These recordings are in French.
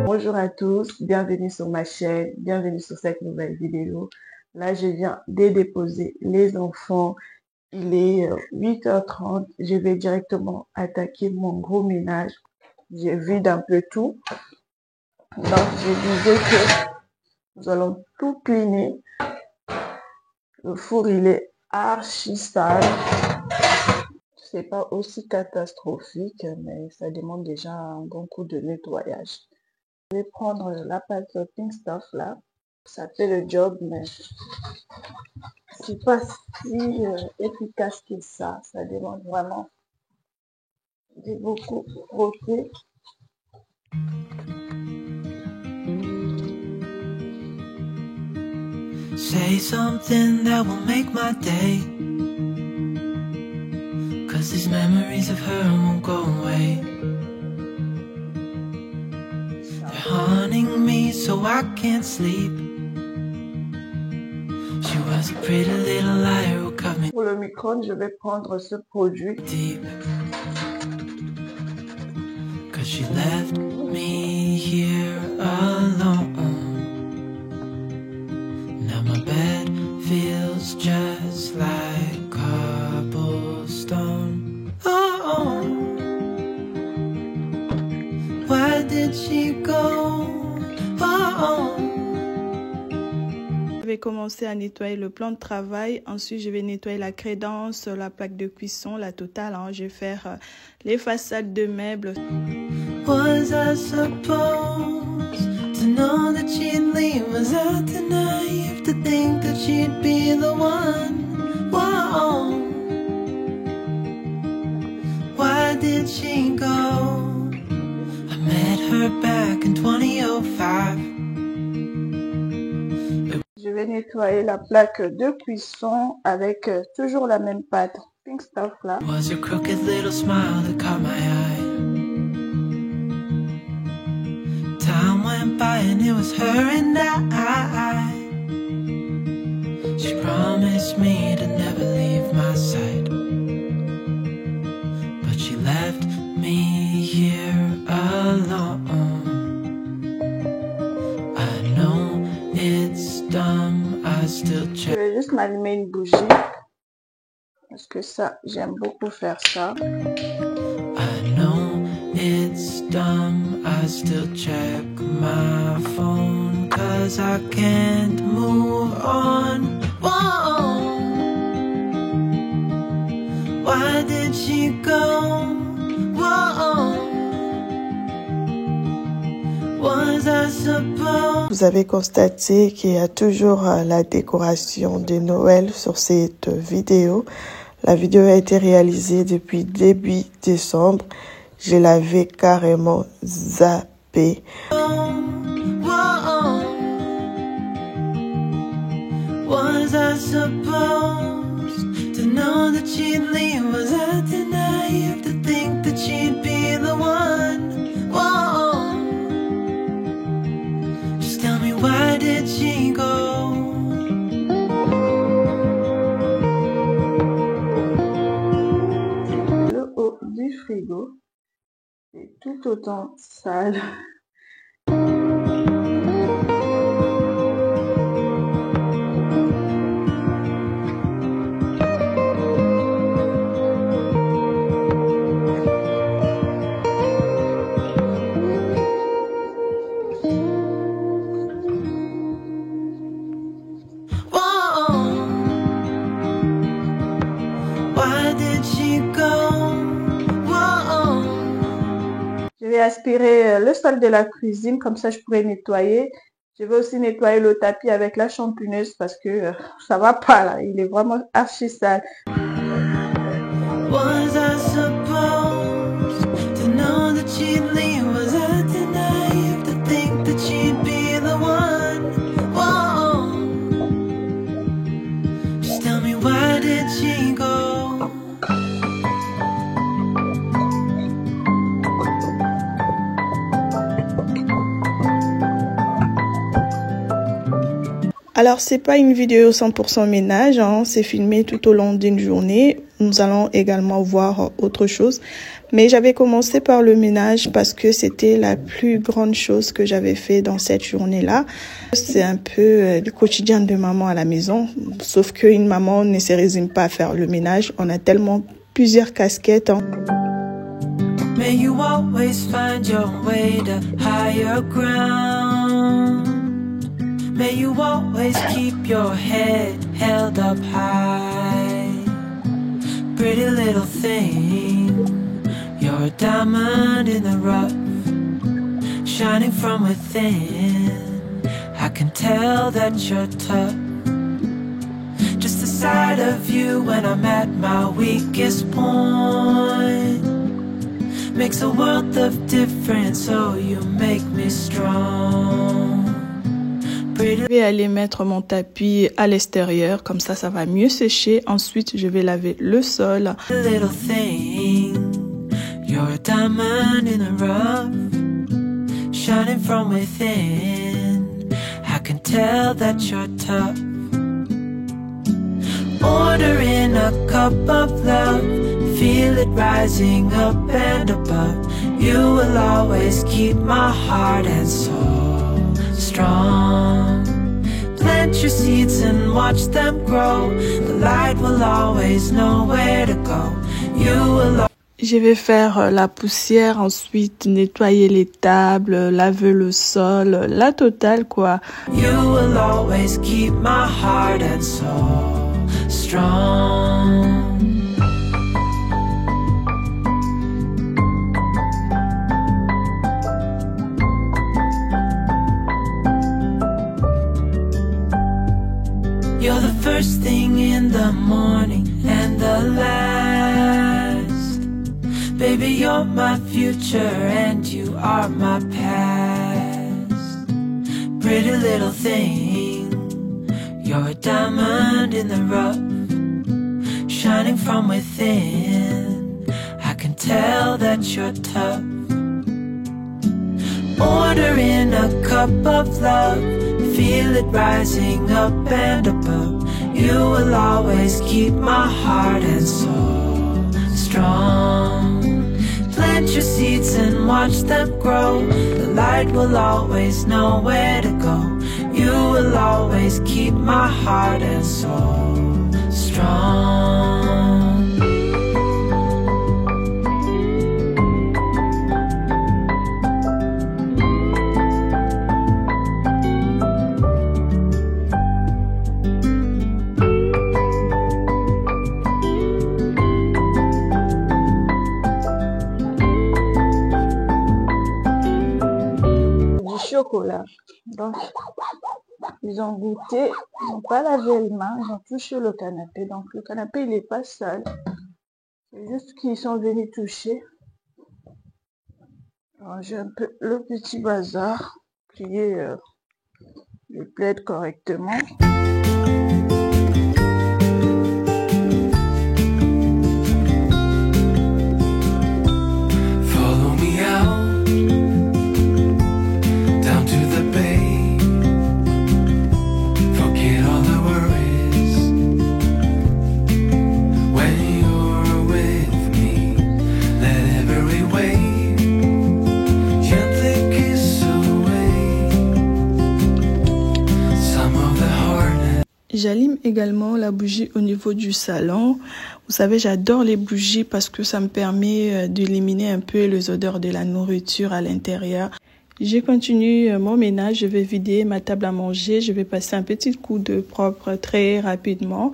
Bonjour à tous, bienvenue sur ma chaîne, bienvenue sur cette nouvelle vidéo. Là, je viens de déposer les enfants. Il est 8h30. Je vais directement attaquer mon gros ménage. J'ai vide un peu tout. Donc, je disais que nous allons tout cleaner. Le four, il est archi sale. C'est pas aussi catastrophique, mais ça demande déjà un bon coup de nettoyage. Je vais prendre la pâte Pink Stuff là. Ça fait le job, mais c'est pas si efficace que ça. Ça demande vraiment de beaucoup frotter. Say something that will make my day, 'cause these memories of her won't go away. They're haunting me so I can't sleep. She was a pretty little liar who cut me Pour le micro-ondes, je vais prendre ce produit. deep, 'cause she left me here alone. Now my bed feels just like cobblestone. Oh, where did she go? Oh. Je vais commencer à nettoyer le plan de travail. Ensuite, je vais nettoyer la crédence, la plaque de cuisson, la totale. Je vais faire les façades de meubles. Was I supposed to know that she'd leave? Was I too naive to think that she'd be the one? Whoa. Why did she go? I met her back in 2005. Je vais nettoyer la plaque de cuisson avec toujours la même pâte Pink Stuff là. Was your crooked little smile that caught my eye. Time went by and it was her and I. She promised me to never leave my side, but she left me here alone. I know it's dumb, I still Je check. vais juste m'allumer une bougie parce que ça, j'aime beaucoup faire ça. I know it's dumb, I still check my phone, 'cause I can't move on. Whoa. Why did she go? Whoa. Was I supposed? Vous avez constaté qu'il y a toujours la décoration de Noël sur cette vidéo. La vidéo a été réalisée depuis début décembre. Je l'avais carrément zappé. Whoa. Was I supposed to know that she'd leave? Was I too naive to think that she'd be the one? Whoa. Just tell me, why did she go? Le haut du frigo est tout autant sale. vais aspirer le sol de la cuisine, comme ça je pourrais nettoyer. Je vais aussi nettoyer le tapis avec la champigneuse parce que ça va pas là, il est vraiment archi sale. Was I supposed to know that she'd leave? Was I too naive to think that she'd be the one? Whoa. Just tell me, why did she go? Alors, c'est pas une vidéo 100% ménage, hein, c'est filmé tout au long d'une journée. Nous allons également voir autre chose. Mais j'avais commencé par le ménage parce que c'était la plus grande chose que j'avais fait dans cette journée-là. C'est un peu le quotidien de maman à la maison. Sauf qu'une maman ne se résume pas à faire le ménage. On a tellement plusieurs casquettes, hein. May you always find your way to higher ground. May you always keep your head held up high. Pretty little thing, you're a diamond in the rough, shining from within. I can tell that you're tough. Just the sight of you when I'm at my weakest point makes a world of difference, so you make me strong. Je vais aller mettre mon tapis à l'extérieur, comme ça va mieux sécher. Ensuite, je vais laver le sol. Little thing, you're a diamond in the rough, shining from within. I can tell that you're tough. Ordering a cup of love, feel it rising up and above. You will always keep my heart and soul strong. Plant your seeds and watch them grow. The light will always know where to go. You will. Je vais faire la poussière, ensuite nettoyer les tables, laver le sol, la totale quoi. You will always keep my heart and soul strong. You're the first thing in the morning and the last. Baby, you're my future and you are my past. Pretty little thing, you're a diamond in the rough, shining from within. I can tell that you're tough. Ordering a cup of love, feel it rising up and above. You will always keep my heart and soul strong. Plant your seeds and watch them grow. The light will always know where to go. You will always keep my heart and soul strong. Chocolat. Donc, ils ont goûté, ils n'ont pas lavé les mains, ils ont touché le canapé. Donc, le canapé, il n'est pas sale. C'est juste qu'ils sont venus toucher. J'ai un peu le petit bazar, plier le plaid correctement. J'allume également la bougie au niveau du salon. Vous savez, j'adore les bougies parce que ça me permet d'éliminer un peu les odeurs de la nourriture à l'intérieur. Je continue mon ménage, je vais vider ma table à manger, je vais passer un petit coup de propre très rapidement.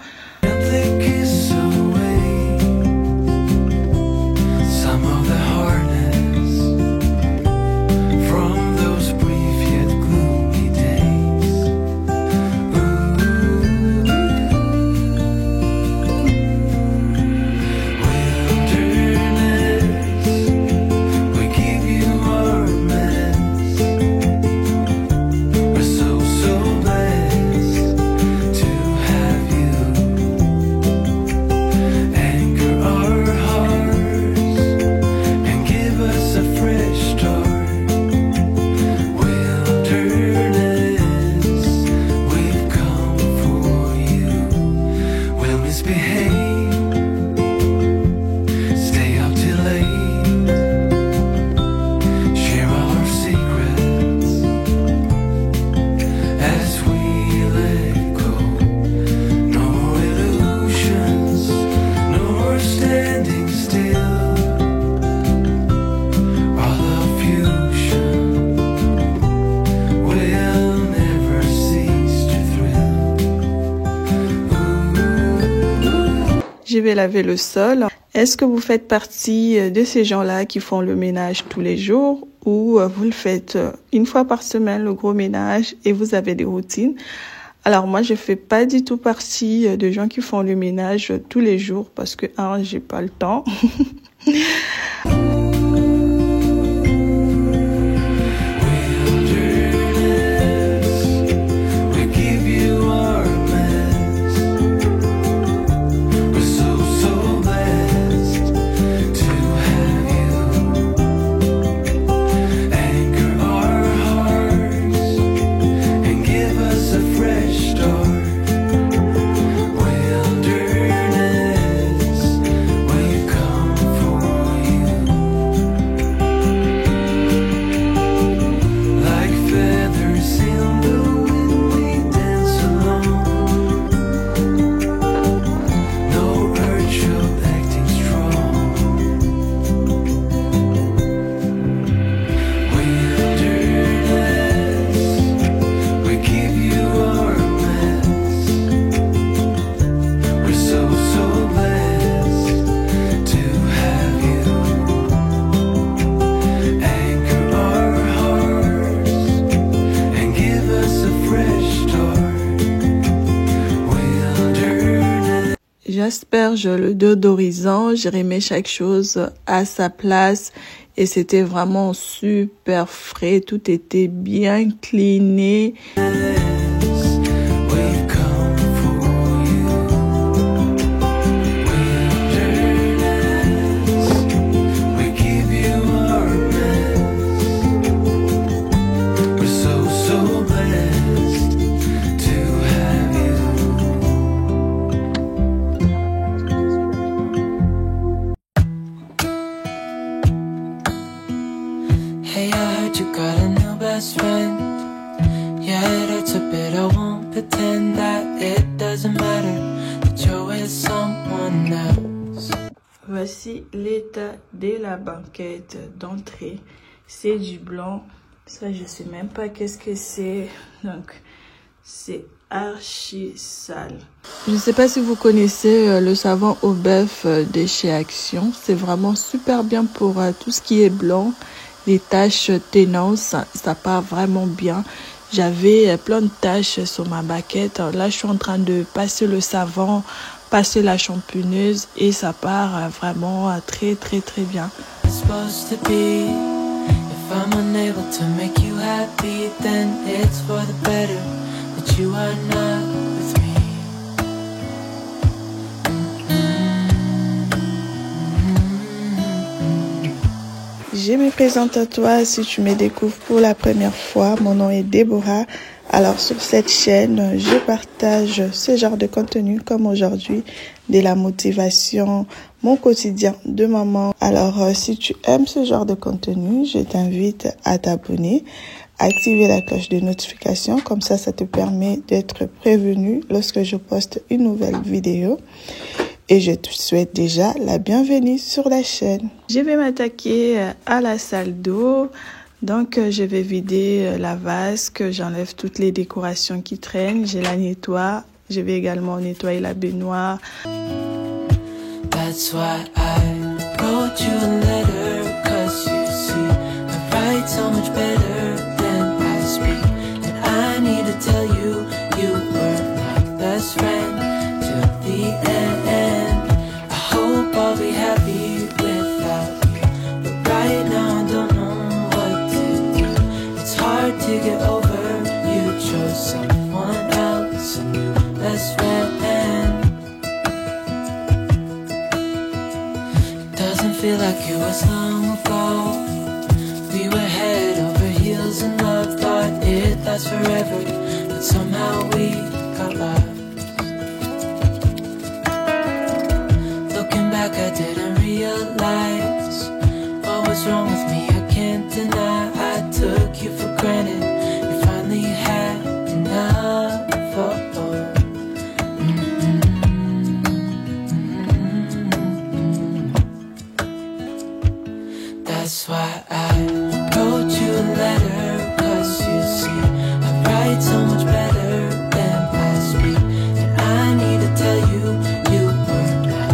je vais laver le sol. Est-ce que vous faites partie de ces gens-là qui font le ménage tous les jours ou vous le faites une fois par semaine, le gros ménage, et vous avez des routines? Alors moi, je fais pas du tout partie de gens qui font le ménage tous les jours parce que, j'ai pas le temps. J'asperge le déodorisant, je remets chaque chose à sa place et c'était vraiment super frais, tout était bien cleané. Hey, I heard you got a new best friend. Yeah, that's a bit, I won't pretend that it doesn't matter that you're with someone else. Voici l'état de la banquette d'entrée. C'est du blanc. Ça, je sais même pas qu'est-ce que c'est. Donc, c'est archi sale. Je ne sais pas si vous connaissez le savon au bœuf de chez Action. C'est vraiment super bien pour tout ce qui est blanc. Les taches ténances, ça part vraiment bien. J'avais plein de taches sur ma baguette. Là, je suis en train de passer le savon, passer la shampooneuse et ça part vraiment très très très bien. It's supposed to be. If I'm unable to make you happy, then it's for the better that you are not with me. Je me présente à toi si tu me découvres pour la première fois. Mon nom est Déborah. Alors sur cette chaîne, je partage ce genre de contenu comme aujourd'hui, de la motivation, mon quotidien de maman. Alors si tu aimes ce genre de contenu, je t'invite à t'abonner, activer la cloche de notification, comme ça te permet d'être prévenu lorsque je poste une nouvelle vidéo. Et je te souhaite déjà la bienvenue sur la chaîne. Je vais m'attaquer à la salle d'eau. Donc, je vais vider la vasque. J'enlève toutes les décorations qui traînent. Je la nettoie. Je vais également nettoyer la baignoire. That's why I wrote you a letter, 'cause you see, I write so much better than I speak. And I need to tell you, you were my best friend till the end. I hope I'll be happy without you, but right now I don't know what to do. It's hard to get over, you chose someone else, a new best friend. Doesn't feel like it was long ago. We were head over heels in love, thought it lasts forever, but somehow we got lost. Looking back, I didn't realize what was wrong with me. I can't deny I took you for granted. You finally had enough. That's why I wrote you a letter, 'cause you see, I write so much better than I speak. And I need to tell you, you were my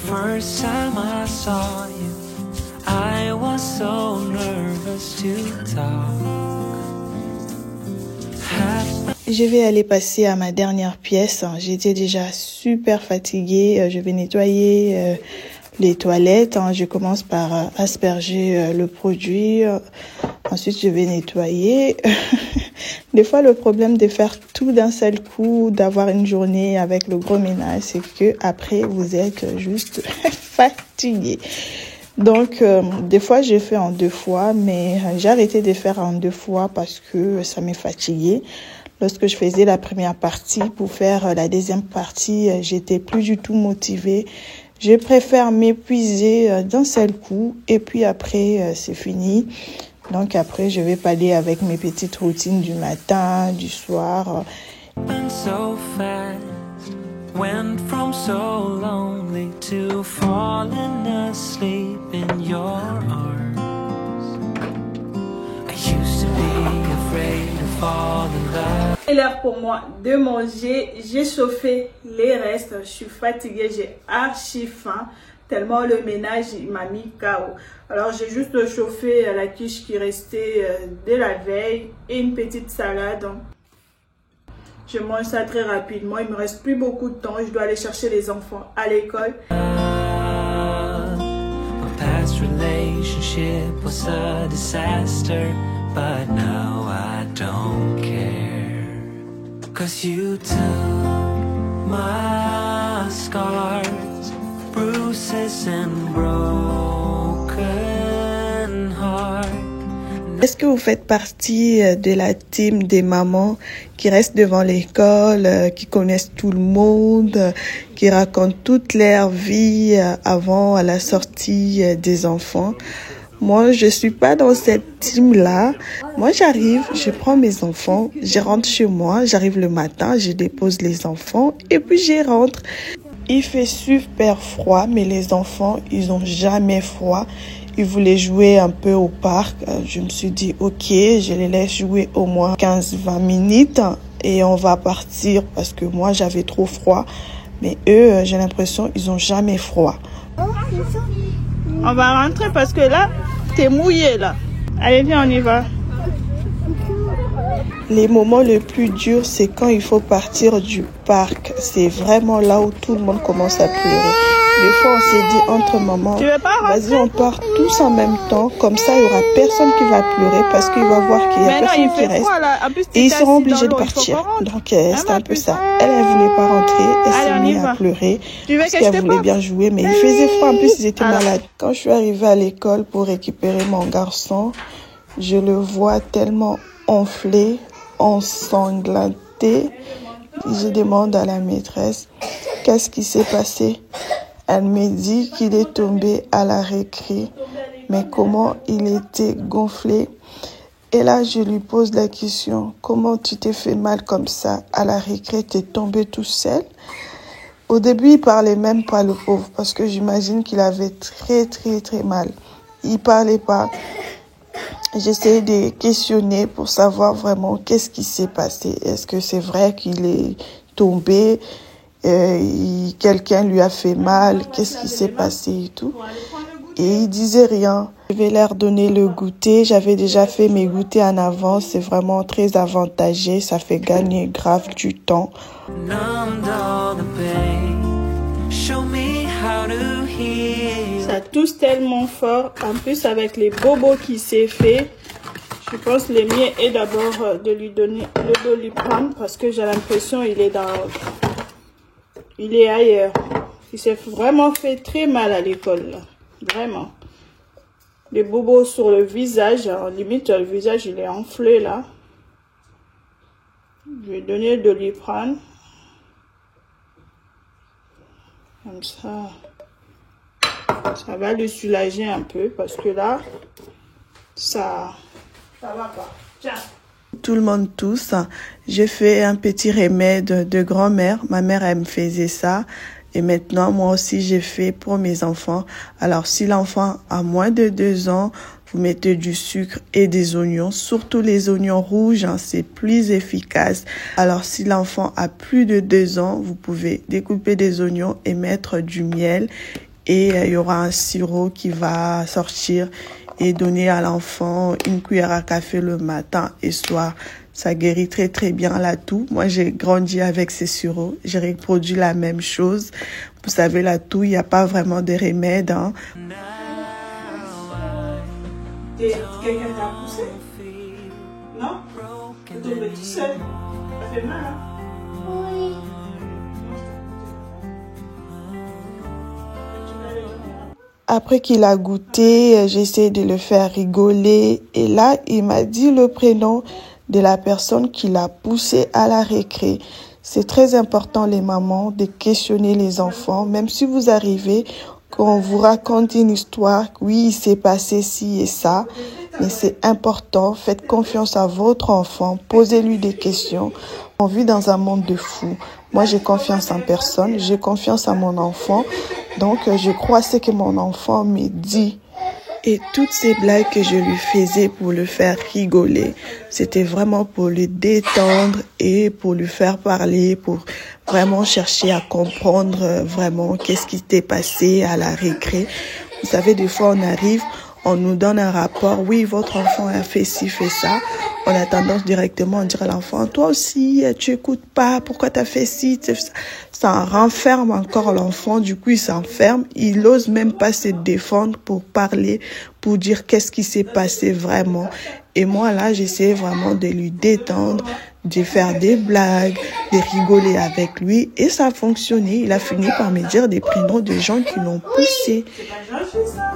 first time I saw you, I was so nervous to talk. Je vais aller passer à ma dernière pièce. J'étais déjà super fatiguée. Je vais nettoyer les toilettes. Je commence par asperger le produit. Ensuite, je vais nettoyer. Des fois, le problème de faire tout d'un seul coup, d'avoir une journée avec le gros ménage, c'est que après vous êtes juste fatigué. Donc, des fois, j'ai fait en 2 fois, mais j'ai arrêté de faire en 2 fois parce que ça m'est fatigué. Lorsque je faisais la première partie, pour faire la deuxième partie, j'étais plus du tout motivée. Je préfère m'épuiser d'un seul coup et puis après, c'est fini. Donc après, je vais parler avec mes petites routines du matin, du soir. So fast, went from so lonely to falling asleep in your arms. I used to be afraid to fall in love. C'est l'heure pour moi de manger. J'ai chauffé les restes. Je suis fatiguée, j'ai archi faim. Tellement le ménage il m'a mis KO. Alors j'ai juste chauffé la quiche qui restait de la veille et une petite salade. Je mange ça très rapidement. Il me reste plus beaucoup de temps. Je dois aller chercher les enfants à l'école. My past relationship was a disaster, but now I don't care. 'Cause you took my scars, bruises and broken heart. Est-ce que vous faites partie de la team des mamans qui restent devant l'école, qui connaissent tout le monde, qui racontent toute leur vie avant la sortie des enfants? Moi, je suis pas dans cette team-là. Moi, j'arrive, je prends mes enfants, je rentre chez moi, j'arrive le matin, je dépose les enfants et puis je rentre. Il fait super froid, mais les enfants, ils ont jamais froid. Ils voulaient jouer un peu au parc. Je me suis dit, ok, je les laisse jouer au moins 15-20 minutes et on va partir parce que moi, j'avais trop froid. Mais eux, j'ai l'impression, ils ont jamais froid. On va rentrer parce que là, t'es mouillé là. Allez, viens, on y va. Les moments les plus durs, c'est quand il faut partir du parc. C'est vraiment là où tout le monde commence à pleurer. Des fois, on s'est dit entre mamans, vas-y, on part tous en même temps. Comme ça, il n'y aura personne qui va pleurer parce qu'il va voir qu'il n'y a personne qui reste. Et ils seront obligés de partir. Donc, c'est un peu ça. Elle ne voulait pas rentrer. Elle s'est mise à pleurer parce qu'elle voulait bien jouer. Mais il faisait froid. En plus, ils étaient malades. Quand je suis arrivée à l'école pour récupérer mon garçon, je le vois tellement enflé, ensanglanté. Je demande à la maîtresse, qu'est-ce qui s'est passé? Elle me dit qu'il est tombé à la récré, mais comment il était gonflé. Et là, je lui pose la question, comment tu t'es fait mal comme ça à la récré, t'es tombé tout seul? Au début, il parlait même pas, le pauvre, parce que j'imagine qu'il avait très mal. Il parlait pas. J'essayais de questionner pour savoir vraiment qu'est-ce qui s'est passé. Est-ce que c'est vrai qu'il est tombé? Quelqu'un lui a fait mal, qu'est-ce qui s'est passé et tout. Et il disait rien. Je vais leur donner le goûter. J'avais déjà fait mes goûters en avance. C'est vraiment très avantageux. Ça fait gagner grave du temps. Ça tousse tellement fort. En plus, avec les bobos qui s'est fait, je pense le mieux est d'abord de lui donner le Doliprane parce que j'ai l'impression qu'il est il est ailleurs. Il s'est vraiment fait très mal à l'école, là. Vraiment. Les bobos sur le visage, en limite, le visage, il est enflé, là. Je vais donner le Doliprane. Comme ça. Ça va le soulager un peu, parce que là, ça va pas. Tiens. Tout le monde tousse. J'ai fait un petit remède de grand-mère. Ma mère, elle me faisait ça. Et maintenant, moi aussi, j'ai fait pour mes enfants. Alors, si l'enfant a moins de 2 ans, vous mettez du sucre et des oignons. Surtout les oignons rouges, c'est plus efficace. Alors, si l'enfant a plus de 2 ans, vous pouvez découper des oignons et mettre du miel. et il y aura un sirop qui va sortir et donner à l'enfant une cuillère à café le matin et soir. Ça guérit très très bien la toux. Moi, j'ai grandi avec ces sirops. J'ai reproduit la même chose. Vous savez, la toux, il n'y a pas vraiment de remède. Hein. Quelqu'un t'a poussé? Non? Tu es tombé tout seul? Ça fait mal, hein? Oui. Après qu'il a goûté, j'ai essayé de le faire rigoler. Et là, il m'a dit le prénom de la personne qui l'a poussé à la récré. C'est très important, les mamans, de questionner les enfants. Même si vous arrivez, qu'on vous raconte une histoire, oui, il s'est passé ci et ça, mais c'est important. Faites confiance à votre enfant, posez-lui des questions. On vit dans un monde de fous. Moi, j'ai confiance en personne, j'ai confiance en mon enfant. Donc, je crois ce que mon enfant me dit. Et toutes ces blagues que je lui faisais pour le faire rigoler, c'était vraiment pour le détendre et pour lui faire parler, pour vraiment chercher à comprendre vraiment qu'est-ce qui t'est passé à la récré. Vous savez, des fois, on arrive, on nous donne un rapport. Oui, votre enfant a fait ci, fait ça. On a tendance directement à dire à l'enfant, toi aussi, tu écoutes pas, pourquoi tu as fait ci, ça renferme encore l'enfant, du coup il s'enferme, il n'ose même pas se défendre pour parler, pour dire qu'est-ce qui s'est passé vraiment. Et moi là, j'essayais vraiment de lui détendre, de faire des blagues, de rigoler avec lui, et ça a fonctionné. Il a fini par me dire des prénoms de gens qui l'ont poussé. C'est pas gentil ça.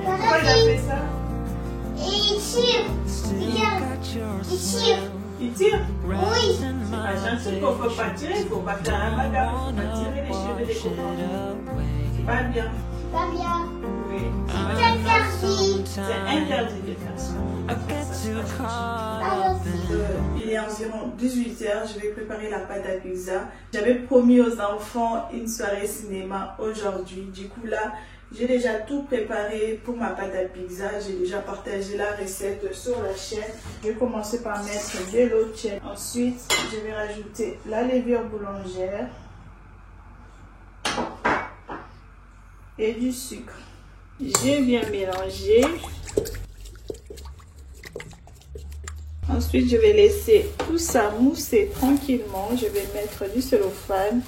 Pourquoi il a fait ça? Et il tire. Il tire. Il tire? Oui. C'est pas gentil, il ne faut pas tirer, il ne faut pas faire un bagarre, il ne faut pas tirer les cheveux des copains. C'est pas bien. Pas bien. Oui. C'est interdit. C'est interdit de faire ça. Il est environ 18 h, je vais préparer la pâte à pizza. J'avais promis aux enfants une soirée cinéma aujourd'hui. Du coup là, j'ai déjà tout préparé pour ma pâte à pizza. J'ai déjà partagé la recette sur la chaîne. Je vais commencer par mettre de l'eau tiède. Ensuite, je vais rajouter la levure boulangère et du sucre. Je viens mélanger. Ensuite, je vais laisser tout ça mousser tranquillement. Je vais mettre du cellophane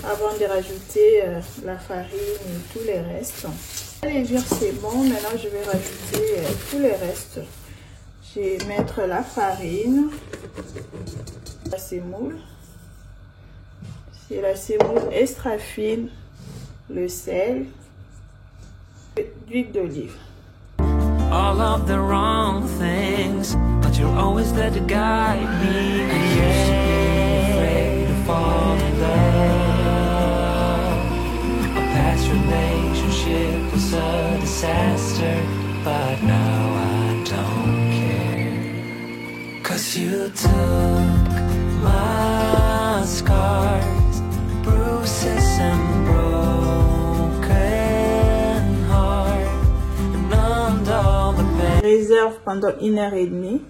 avant de rajouter la farine et tous les restes. La levure, c'est bon. Maintenant, je vais rajouter tous les restes. Je vais mettre la farine, la semoule. C'est la semoule extra fine, le sel, l'huile d'olive. All of the wrong things, but you're always there to guide me. I used to be afraid to fall in love. A past relationship was a disaster, but now I don't care. 'Cause you took my scars, bruises and réserve pendant 1h30.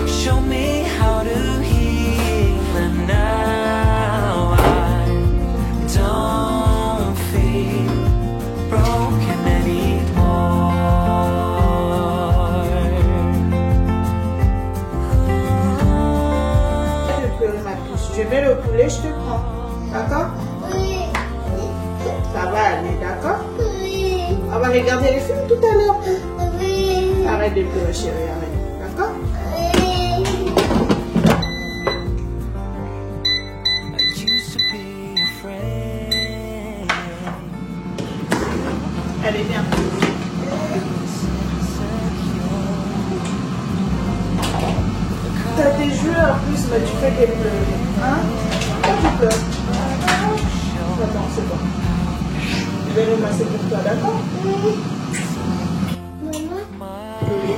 Show me how to heal, and now I don't feel broken anymore. Je mets le poulet, je te prends. D'accord? Oui. Ça va aller, d'accord? Oui. On va regarder les films tout à l'heure. Oui. Arrête de pleurer, chérie, arrête. D'accord? Oui. I used to be afraid. Allez, viens. T'as des jeux en plus, mais tu fais des pleurer. Hein? Pourquoi tu pleures? Attends, c'est bon. Je vais le masser pour toi, d'accord? Oui. Maman, Oui.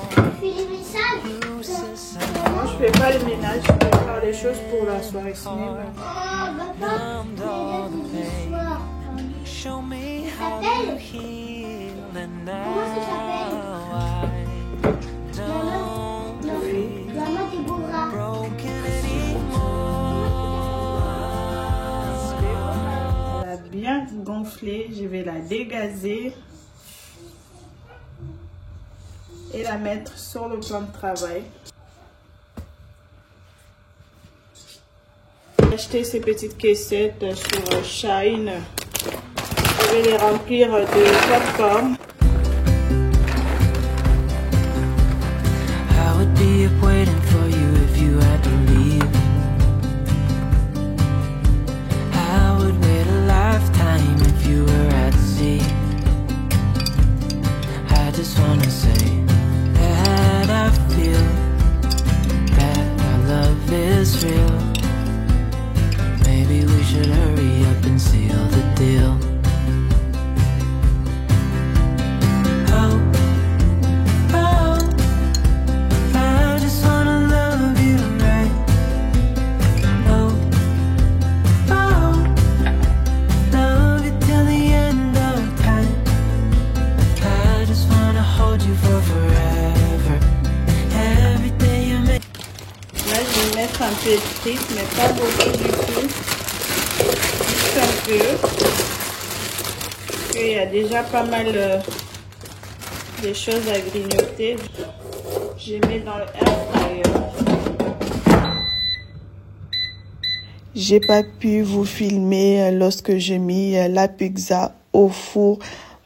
tu fais les messages? Moi, je fais pas le ménage, je prépare les choses pour la soirée cinéma. Oh, papa, tu es là soir. Show me how to heal, and Comment ça s'appelle? now I don't Oui. Maman, t'es bourra. broken anymore. Elle a bien bien gonflée, je vais la dégazer et la mettre sur le plan de travail. J'ai acheté ces petites caissettes sur Shine. Je vais les remplir de popcorn. I would be up waiting for you if you had to leave. I would wait a lifetime if you were at sea. I just wanna say that I feel that our love is real. Maybe we should hurry up and seal the deal. Un peu de frites, mais pas beaucoup du tout, juste un peu. Il y a déjà pas mal de choses à grignoter. Je mets dans le air fryer. J'ai pas pu vous filmer lorsque j'ai mis la pizza au four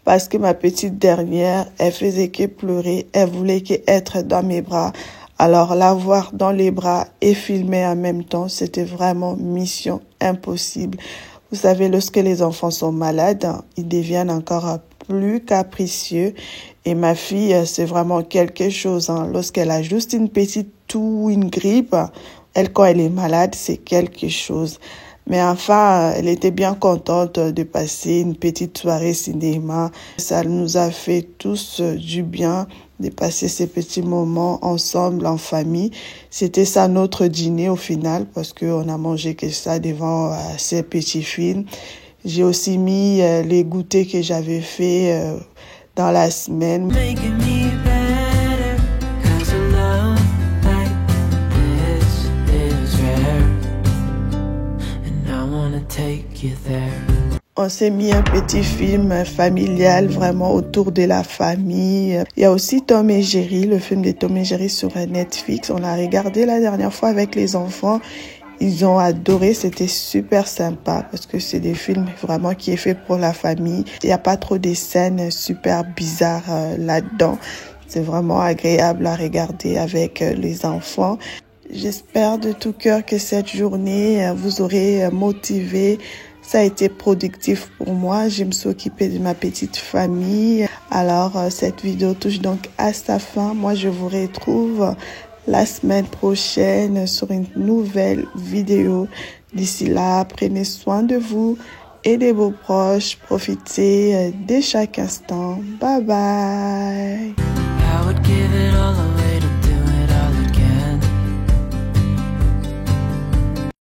parce que ma petite dernière, elle faisait que pleurer, elle voulait qu'être dans mes bras. Alors, l'avoir dans les bras et filmer en même temps, c'était vraiment mission impossible. Vous savez, lorsque les enfants sont malades, ils deviennent encore plus capricieux. Et ma fille, c'est vraiment quelque chose. Lorsqu'elle a juste une petite toux, une grippe, elle, quand elle est malade, c'est quelque chose. Mais enfin, elle était bien contente de passer une petite soirée cinéma. Ça nous a fait tous du bien de passer ces petits moments ensemble en famille. C'était ça notre dîner au final parce qu'on a mangé que ça devant ces petits films. J'ai aussi mis les goûters que j'avais fait dans la semaine. On s'est mis un petit film familial vraiment autour de la famille. Il y a aussi Tom et Jerry, le film de Tom et Jerry sur Netflix. On l'a regardé la dernière fois avec les enfants. Ils ont adoré, c'était super sympa parce que c'est des films vraiment qui est fait pour la famille. Il n'y a pas trop de scènes super bizarres là-dedans. C'est vraiment agréable à regarder avec les enfants. J'espère de tout cœur que cette journée vous aurez motivé. Ça a été productif pour moi. Je me suis occupée de ma petite famille. Alors, cette vidéo touche donc à sa fin. Moi, je vous retrouve la semaine prochaine sur une nouvelle vidéo. D'ici là, prenez soin de vous et de vos proches. Profitez de chaque instant. Bye bye. I would give it all away.